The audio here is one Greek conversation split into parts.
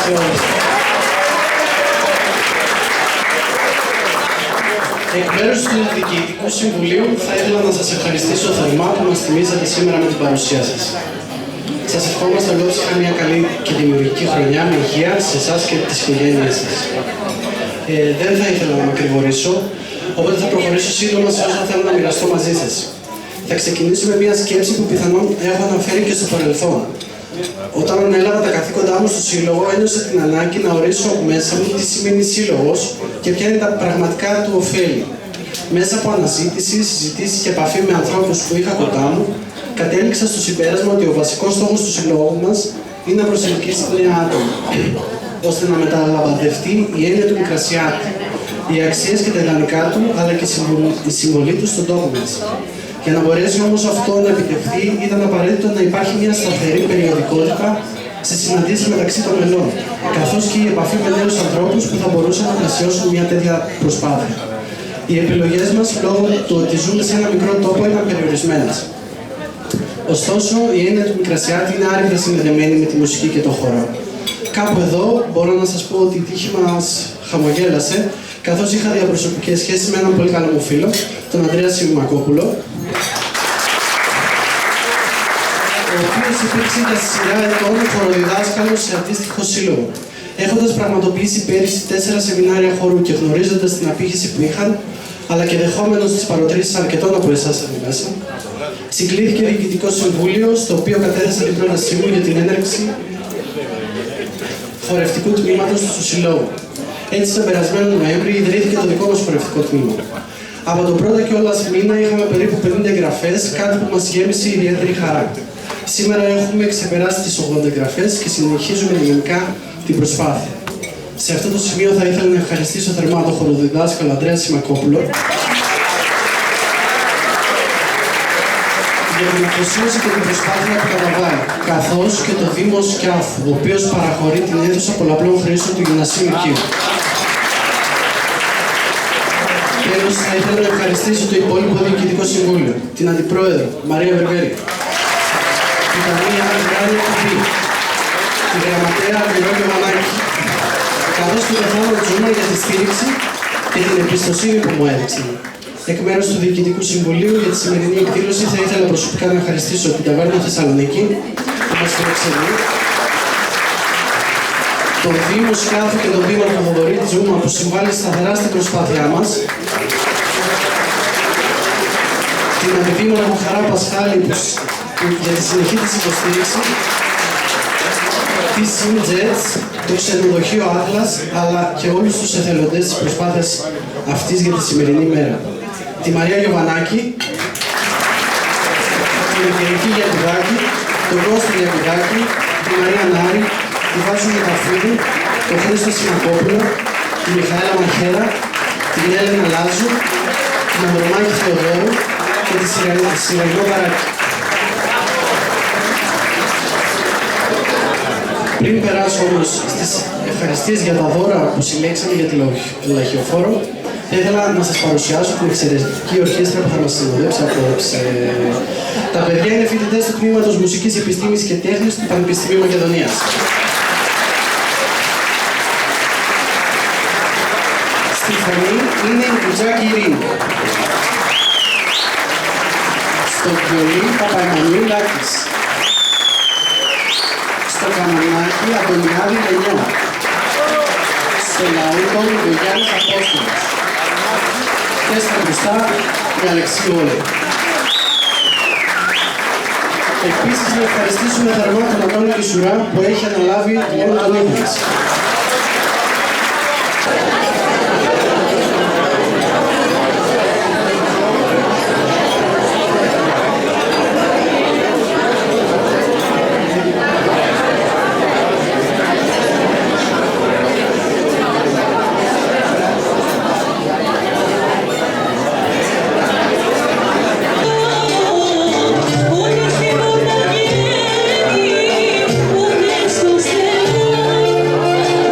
σε όλους. Εκ μέρους του Διοικητικού Συμβουλίου θα ήθελα να σας ευχαριστήσω θερμά που μας τιμήσατε σήμερα με την παρουσία σας. Σας ευχόμαστε ολόψυχα μια καλή και δημιουργική χρονιά με υγεία σε εσάς και τις οικογένειές σας. Δεν θα ήθελα να μακρηγορήσω, οπότε θα προχωρήσω σύντομα σε όσα θέλω να μοιραστώ μαζί σας. Θα ξεκινήσω με μια σκέψη που πιθανόν έχω αναφέρει και στο παρελθόν. Όταν ανέλαβα τα καθήκοντά μου στο Σύλλογο, ένιωσα την ανάγκη να ορίσω μέσα μου τι σημαίνει Σύλλογος και ποια είναι τα πραγματικά του ωφέλη. Μέσα από αναζήτηση, συζητήσεις και επαφή με ανθρώπους που είχα κοντά μου, κατέληξα στο συμπέρασμα ότι ο βασικός στόχος του Συλλόγου μας είναι να προσελκύσει νέα άτομα, ώστε να μεταλαμπαδευτεί η έννοια του Μικρασιάτη, οι αξίες και τα ιδανικά του, αλλά και η συμβολή του στον τόπο μας. Για να μπορέσει όμως αυτό να επιτευχθεί, ήταν απαραίτητο να υπάρχει μια σταθερή περιοδικότητα σε συναντήσεις μεταξύ των μελών, καθώς και η επαφή με νέους ανθρώπους που θα μπορούσαν να πλαισιώσουν μια τέτοια προσπάθεια. Οι επιλογές μας, λόγω του ότι ζούμε σε ένα μικρό τόπο, ήταν περιορισμένες. Ωστόσο, η έννοια του Μικρασιάτη είναι άρρηκτα συνδεδεμένη με τη μουσική και το χορό. Κάπου εδώ μπορώ να σας πω ότι η τύχη μας χαμογέλασε, καθώς είχα διαπροσωπικές σχέσεις με έναν πολύ καλό μου φίλο, τον Ανδρέα Σιμακόπουλο, ο οποίος υπήρξε για σειρά ετών χοροδιδάσκαλος σε αντίστοιχο σύλλογο. Έχοντας πραγματοποιήσει πέρυσι 4 σεμινάρια χορού και γνωρίζοντας την απήχηση που είχαν, αλλά και δεχόμενος τις παροτρύσεις αρκετών από εσάς εδώ μέσα, συγκλήθηκε Διοικητικό Συμβούλιο, στο οποίο κατέθεσα την πρότασή μου για την έναρξη χορευτικού τμήματος του Συλλόγου. Έτσι, τον περασμένο Νοέμβρη ιδρύθηκε το δικό μας χορευτικό τμήμα. Από τον πρώτο κιόλας μήνα είχαμε περίπου 50 εγγραφές, κάτι που μας γέμισε ιδιαίτερη χαρά. Σήμερα έχουμε ξεπεράσει τις 80 εγγραφές και συνεχίζουμε δυναμικά την προσπάθεια. Σε αυτό το σημείο θα ήθελα να ευχαριστήσω θερμά τον χοροδιδάσκαλο Ανδρέα Σιμακόπουλο για την αφοσίωση και την προσπάθεια που καταβάλει, καθώς και το Δήμο Σκιάφου, ο οποίος παραχωρεί την αίθουσα πολλαπλών χρήσεων του Γυμνασίου Κίου. Τέλος, θα ήθελα να ευχαριστήσω το υπόλοιπο Διοικητικό Συμβούλιο, την Αντιπρόεδρο Μαρία Βεργέρη, την Ταμεία Αντιγράδια Κουπή, την Γραμματέα Μιρόγιο Μανάκη, καθώς και τον Θάνο Τζούνα για τη στήριξη και την εμπιστοσύνη που μου έδειξαν. Εκ μέρους του Διοικητικού Συμβουλίου για τη σημερινή εκδήλωση θα ήθελα προσωπικά να ευχαριστήσω την Ταβέρνα Θεσσαλονίκη που μας φιλοξενεί, τον Δήμο Σκιάφου και τον Δήμαρχο Θοδωρή Τζούμα που συμβάλλει σταθερά στην προσπάθειά μας, την Αντιδήμαρχο Χαρά Πασχάλη για τη συνεχή της υποστήριξη, τη Simjets, το ξενοδοχείο Atlas, αλλά και όλους τους εθελοντές της προσπάθειας αυτής για τη σημερινή μέρα. Τη Μαρία Γιωβανάκη, την Ευκαιρική Γιακουδάκη, τον Κώστα Γιακουδάκη, τη Μαρία Νάρη, τη Βάσου Μεταφίδου, τον Χρήστο Σιμακόπουλο, τη Μιχαέλα Μαχέρα, την Έλενα Λάζου, την Ανδρομάκη Θεοδόρου και τη Σιραγγό Βαράκη. Πριν περάσω όμως στις ευχαριστίες για τα δώρα που συλλέξαμε για τη Λαχιοφόρο, θα ήθελα να σας παρουσιάσω την εξαιρετική ορχήστρα που θα μας συνοδεύσει απόψε. Τα παιδιά είναι φοιτητές του Τμήματος Μουσικής Επιστήμης και Τέχνης του Πανεπιστημίου Μακεδονίας. Στη φωνή είναι η Κουτζάκη Ειρήνη. Στο βιολί Παπαϊμανίου Λάκης. Στο κανονάκι Αντωνιάδη Λενιό. Στο λαούτον ο Γιάννης Απόστολος. Και στα μπροστά η Αλεξίου Όλη. Επίσης να ευχαριστήσουμε θερμά τον Αντώνη Κισουρά που έχει αναλάβει μόνο τον ήχο μας. Που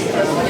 Gracias.